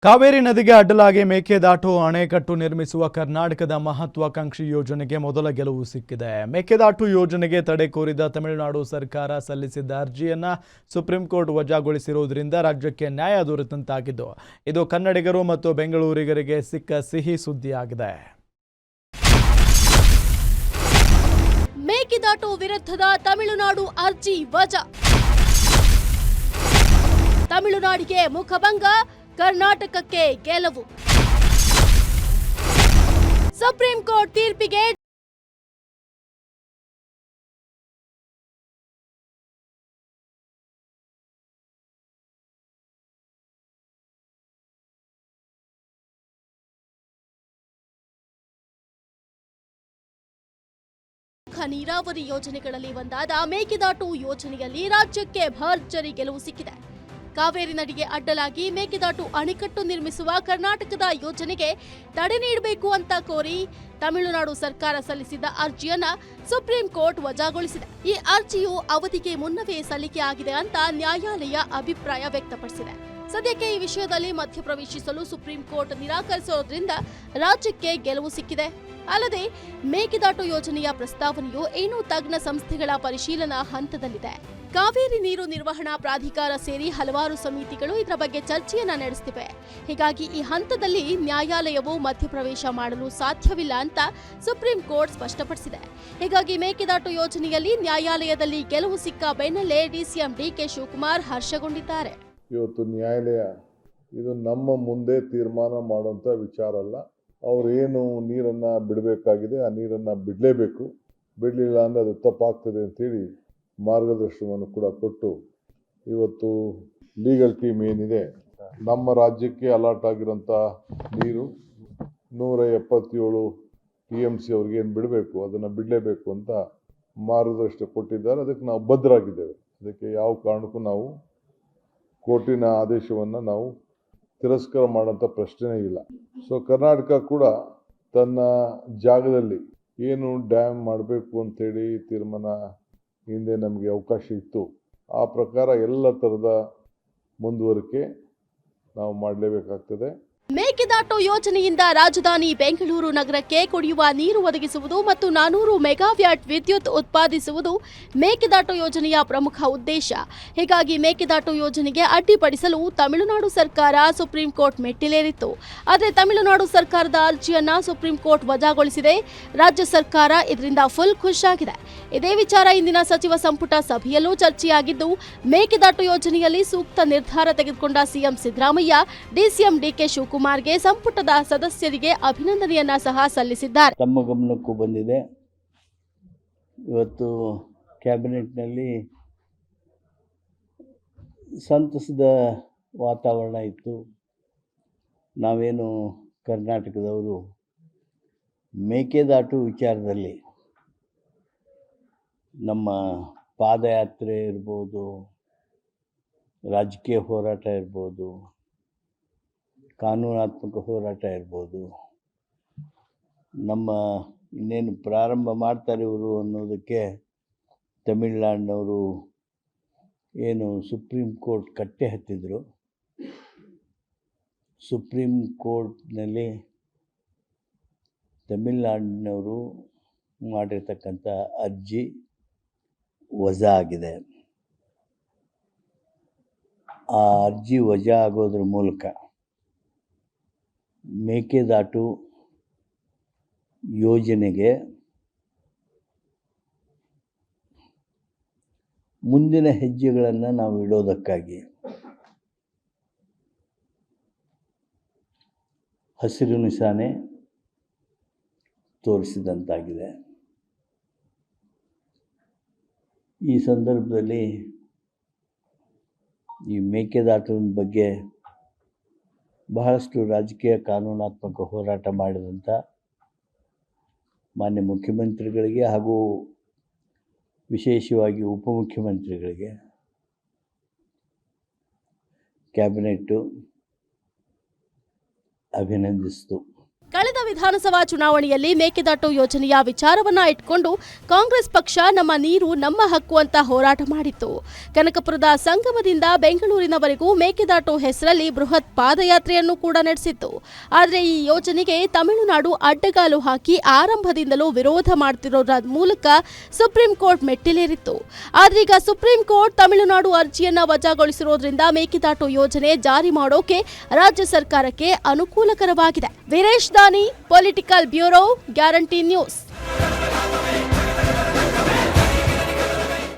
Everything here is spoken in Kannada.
ಕಾವೇರಿ ನದಿಗೆ ಅಡ್ಡಲಾಗಿ ಮೇಕೆದಾಟು ಅಣೆಕಟ್ಟು ನಿರ್ಮಿಸುವ ಕರ್ನಾಟಕದ ಮಹತ್ವಾಕಾಂಕ್ಷಿ ಯೋಜನೆಗೆ ಮೊದಲ ಗೆಲುವು ಸಿಕ್ಕಿದೆ. ಮೇಕೆದಾಟು ಯೋಜನೆಗೆ ತಡೆ ಕೋರಿದ ತಮಿಳುನಾಡು ಸರ್ಕಾರ ಸಲ್ಲಿಸಿದ್ದ ಅರ್ಜಿಯನ್ನ ಸುಪ್ರೀಂ ಕೋರ್ಟ್ ವಜಾಗೊಳಿಸಿರುವುದರಿಂದ ರಾಜ್ಯಕ್ಕೆ ನ್ಯಾಯ ದೊರೆತಂತಾಗಿದ್ದು, ಇದು ಕನ್ನಡಿಗರು ಮತ್ತು ಬೆಂಗಳೂರಿಗರಿಗೆ ಸಿಕ್ಕ ಸಿಹಿ ಸುದ್ದಿಯಾಗಿದೆ. ಮೇಕೆದಾಟು ವಿರುದ್ಧದ ತಮಿಳುನಾಡು ಅರ್ಜಿ ವಜಾ. ತಮಿಳುನಾಡಿಗೆ ಮುಖಭಂಗ, ಕರ್ನಾಟಕಕ್ಕೆ ಗೆಲುವು. ಸುಪ್ರೀಂ ಕೋರ್ಟ್ ತೀರ್ಪಿಗೆ ನೀರಾವರಿ ಯೋಜನೆಗಳಲ್ಲಿ ಒಂದಾದ ಮೇಕೆದಾಟು ಯೋಜನೆಯಲ್ಲಿ ರಾಜ್ಯಕ್ಕೆ ಭರ್ಜರಿ ಗೆಲುವು ಸಿಕ್ಕಿದೆ. ಕಾವೇರಿ ನದಿಗೆ ಅಡ್ಡಲಾಗಿ ಮೇಕೆದಾಟು ಅಣೆಕಟ್ಟು ನಿರ್ಮಿಸುವ ಕರ್ನಾಟಕದ ಯೋಜನೆಗೆ ತಡೆ ನೀಡಬೇಕು ಅಂತ ಕೋರಿ ತಮಿಳುನಾಡು ಸರ್ಕಾರ ಸಲ್ಲಿಸಿದ್ದ ಅರ್ಜಿಯನ್ನ ಸುಪ್ರೀಂ ಕೋರ್ಟ್ ವಜಾಗೊಳಿಸಿದೆ. ಈ ಅರ್ಜಿಯು ಅವಧಿಗೆ ಮುನ್ನವೇ ಸಲ್ಲಿಕೆ ಆಗಿದೆ ಅಂತ ನ್ಯಾಯಾಲಯ ಅಭಿಪ್ರಾಯ ವ್ಯಕ್ತಪಡಿಸಿದೆ. ಸದ್ಯಕ್ಕೆ ಈ ವಿಷಯದಲ್ಲಿ ಮಧ್ಯಪ್ರವೇಶಿಸಲು ಸುಪ್ರೀಂ ಕೋರ್ಟ್ ನಿರಾಕರಿಸಿರೋದ್ರಿಂದ ರಾಜ್ಯಕ್ಕೆ ಗೆಲುವು ಸಿಕ್ಕಿದೆ. ಅಲ್ಲದೆ ಮೇಕೆದಾಟು ಯೋಜನೆಯ ಪ್ರಸ್ತಾವನೆಯು ಇನ್ನೂ ತಜ್ಞ ಸಂಸ್ಥೆಗಳ ಪರಿಶೀಲನಾ ಹಂತದಲ್ಲಿದೆ. ಕಾವೇರಿ ನೀರು ನಿರ್ವಹಣಾ ಪ್ರಾಧಿಕಾರ ಸೇರಿ ಹಲವಾರು ಸಮಿತಿಗಳು ಇದರ ಬಗ್ಗೆ ಚರ್ಚೆಯನ್ನ ನಡೆಸುತ್ತಿವೆ. ಹೀಗಾಗಿ ಈ ಹಂತದಲ್ಲಿ ನ್ಯಾಯಾಲಯವು ಮಧ್ಯಪ್ರವೇಶ ಮಾಡಲು ಸಾಧ್ಯವಿಲ್ಲ ಅಂತ ಸುಪ್ರೀಂ ಕೋರ್ಟ್ ಸ್ಪಷ್ಟಪಡಿಸಿದೆ. ಹೀಗಾಗಿ ಮೇಕೆದಾಟು ಯೋಜನೆಯಲ್ಲಿ ನ್ಯಾಯಾಲಯದಲ್ಲಿ ಗೆಲುವು ಸಿಕ್ಕ ಬೆನ್ನಲ್ಲೇ ಡಿಸಿಎಂ ಡಿಕೆ ಶಿವಕುಮಾರ್ ಹರ್ಷಗೊಂಡಿದ್ದಾರೆ. ಇವತ್ತು ನ್ಯಾಯಾಲಯ ಇದು ನಮ್ಮ ಮುಂದೆ ತೀರ್ಮಾನ ಮಾಡುವಂಥ ವಿಚಾರ ಅಲ್ಲ. ಅವರೇನು ನೀರನ್ನು ಬಿಡಬೇಕಾಗಿದೆ ಆ ನೀರನ್ನು ಬಿಡಲೇಬೇಕು, ಬಿಡಲಿಲ್ಲ ಅಂದರೆ ಅದು ತಪ್ಪಾಗ್ತದೆ ಅಂತೇಳಿ ಮಾರ್ಗದರ್ಶನವನ್ನು ಕೂಡ ಕೊಟ್ಟು ಇವತ್ತು ಲೀಗಲ್ ಟೀಮ್ ಏನಿದೆ, ನಮ್ಮ ರಾಜ್ಯಕ್ಕೆ ಅಲಾಟ್ ಆಗಿರೋಂಥ ನೀರು 177 TMC ಅವ್ರಿಗೆ ಏನು ಬಿಡಬೇಕು ಅದನ್ನು ಬಿಡಲೇಬೇಕು ಅಂತ ಮಾರ್ಗದರ್ಶನ ಕೊಟ್ಟಿದ್ದಾರೆ. ಅದಕ್ಕೆ ನಾವು ಬದ್ಧರಾಗಿದ್ದೇವೆ. ಅದಕ್ಕೆ ಯಾವ ಕಾರಣಕ್ಕೂ ನಾವು ಕೋರ್ಟಿನ ಆದೇಶವನ್ನು ನಾವು ತಿರಸ್ಕಾರ ಮಾಡೋಂಥ ಪ್ರಶ್ನೆಯೇ ಇಲ್ಲ. ಸೊ ಕರ್ನಾಟಕ ಕೂಡ ತನ್ನ ಜಾಗದಲ್ಲಿ ಏನು ಡ್ಯಾಮ್ ಮಾಡಬೇಕು ಅಂತೇಳಿ ತೀರ್ಮಾನ ಹಿಂದೆ ನಮಗೆ ಅವಕಾಶ ಇತ್ತು, ಆ ಪ್ರಕಾರ ಎಲ್ಲ ಥರದ ಮುಂದುವರಿಕೆ ನಾವು ಮಾಡಲೇಬೇಕಾಗ್ತದೆ. ಮೇಕೆದಾಟು ಯೋಜನೆಯಿಂದ ರಾಜಧಾನಿ ಬೆಂಗಳೂರು ನಗರಕ್ಕೆ ಕುಡಿಯುವ ನೀರು ಒದಗಿಸುವುದು ಮತ್ತು 400 ಮೆಗಾವ್ಯಾಟ್ ವಿದ್ಯುತ್ ಉತ್ಪಾದಿಸುವುದು ಮೇಕೆದಾಟು ಯೋಜನೆಯ ಪ್ರಮುಖ ಉದ್ದೇಶ. ಹೀಗಾಗಿ ಮೇಕೆದಾಟು ಯೋಜನೆಗೆ ಅಡ್ಡಿಪಡಿಸಲು ತಮಿಳುನಾಡು ಸರ್ಕಾರ ಸುಪ್ರೀಂ ಕೋರ್ಟ್ ಮೆಟ್ಟಿಲೇರಿತ್ತು. ಆದರೆ ತಮಿಳುನಾಡು ಸರ್ಕಾರದ ಅರ್ಜಿಯನ್ನ ಸುಪ್ರೀಂ ಕೋರ್ಟ್ ವಜಾಗೊಳಿಸಿದೆ. ರಾಜ್ಯ ಸರ್ಕಾರ ಇದರಿಂದ ಫುಲ್ ಖುಷಿಯಾಗಿದೆ. ಇದೇ ವಿಚಾರ ಇಂದಿನ ಸಚಿವ ಸಂಪುಟ ಸಭೆಯಲ್ಲೂ ಚರ್ಚೆಯಾಗಿದ್ದು, ಮೇಕೆದಾಟು ಯೋಜನೆಯಲ್ಲಿ ಸೂಕ್ತ ನಿರ್ಧಾರ ತೆಗೆದುಕೊಂಡ ಸಿಎಂ ಸಿದ್ದರಾಮಯ್ಯ ಡಿಸಿಎಂ ಡಿಕೆ ಶಿವಕುಮಾರ್ಗೆ ಸಂಪುಟದ ಸದಸ್ಯರಿಗೆ ಅಭಿನಂದನೆಯನ್ನ ಸಹ ಸಲ್ಲಿಸಿದ್ದಾರೆ. ತಮ್ಮ ಗಮನಕ್ಕೂ ಬಂದಿದೆ. ಇವತ್ತು ಕ್ಯಾಬಿನೆಟ್ನಲ್ಲಿ ಸಂತಸದ ವಾತಾವರಣ ಇತ್ತು. ನಾವೇನು ಕರ್ನಾಟಕದವರು ಮೇಕೆದಾಟು ವಿಚಾರದಲ್ಲಿ ನಮ್ಮ ಪಾದಯಾತ್ರೆ ಇರ್ಬೋದು, ರಾಜಕೀಯ ಹೋರಾಟ ಇರ್ಬೋದು, ಕಾನೂನಾತ್ಮಕ ಹೋರಾಟ ಇರ್ಬೋದು, ನಮ್ಮ ಇನ್ನೇನು ಪ್ರಾರಂಭ ಮಾಡ್ತಾರೆ ಇವರು ಅನ್ನೋದಕ್ಕೆ ತಮಿಳುನಾಡಿನವರು ಏನು ಸುಪ್ರೀಂ ಕೋರ್ಟ್ ಕಟ್ಟೆ ಹತ್ತಿದ್ರು. ಸುಪ್ರೀಂ ಕೋರ್ಟ್ನಲ್ಲಿ ತಮಿಳುನಾಡಿನವರು ಮಾಡಿರ್ತಕ್ಕಂಥ ಅರ್ಜಿ ವಜಾ ಆಗಿದೆ. ಆ ಅರ್ಜಿ ವಜಾ ಆಗೋದ್ರ ಮೂಲಕ ಮೇಕೆದಾಟು ಯೋಜನೆಗೆ ಮುಂದಿನ ಹೆಜ್ಜೆಗಳನ್ನು ನಾವು ಇಡೋದಕ್ಕಾಗಿ ಹಸಿರು ನಿಶಾನೆ ತೋರಿಸಿದಂತಾಗಿದೆ. ಈ ಸಂದರ್ಭದಲ್ಲಿ ಈ ಮೇಕೆದಾಟುವಿನ ಬಗ್ಗೆ ಬಹಳಷ್ಟು ರಾಜಕೀಯ ಕಾನೂನಾತ್ಮಕ ಹೋರಾಟ ಮಾಡಿದಂಥ ಮಾನ್ಯ ಮುಖ್ಯಮಂತ್ರಿಗಳಿಗೆ ಹಾಗೂ ವಿಶೇಷವಾಗಿ ಉಪಮುಖ್ಯಮಂತ್ರಿಗಳಿಗೆ ಕ್ಯಾಬಿನೆಟ್ಟು ಅಭಿನಂದಿಸಿತು. ಕಳೆದ ವಿಧಾನಸಭಾ ಚುನಾವಣೆಯಲ್ಲಿ ಮೇಕೆದಾಟು ಯೋಜನೆಯ ವಿಚಾರವನ್ನ ಇಟ್ಕೊಂಡು ಕಾಂಗ್ರೆಸ್ ಪಕ್ಷ ನಮ್ಮ ನೀರು ನಮ್ಮ ಹಕ್ಕು ಅಂತ ಹೋರಾಟ ಮಾಡಿತ್ತು. ಕನಕಪುರದ ಸಂಗಮದಿಂದ ಬೆಂಗಳೂರಿನವರೆಗೂ ಮೇಕೆದಾಟು ಹೆಸರಲ್ಲಿ ಬೃಹತ್ ಪಾದಯಾತ್ರೆಯನ್ನು ಕೂಡ ನಡೆಸಿತ್ತು. ಆದರೆ ಈ ಯೋಜನೆಗೆ ತಮಿಳುನಾಡು ಅಡ್ಡಗಾಲು ಹಾಕಿ ಆರಂಭದಿಂದಲೂ ವಿರೋಧ ಮಾಡುತ್ತಿರೋದ್ರ ಮೂಲಕ ಸುಪ್ರೀಂ ಕೋರ್ಟ್ ಮೆಟ್ಟಿಲೇರಿತ್ತು. ಆದ್ರೆ ಈಗ ಸುಪ್ರೀಂ ಕೋರ್ಟ್ ತಮಿಳುನಾಡು ಅರ್ಜಿಯನ್ನ ವಜಾಗೊಳಿಸಿರೋದ್ರಿಂದ ಮೇಕೆದಾಟು ಯೋಜನೆ ಜಾರಿ ಮಾಡೋಕೆ ರಾಜ್ಯ ಸರ್ಕಾರಕ್ಕೆ ಅನುಕೂಲಕರವಾಗಿದೆ. ವೀರೇಶ್ ದಾನಿ, ಪೊಲಿಟಿಕಲ್ ಬ್ಯೂರೋ, ಗ್ಯಾರಂಟಿ ನ್ಯೂಸ್.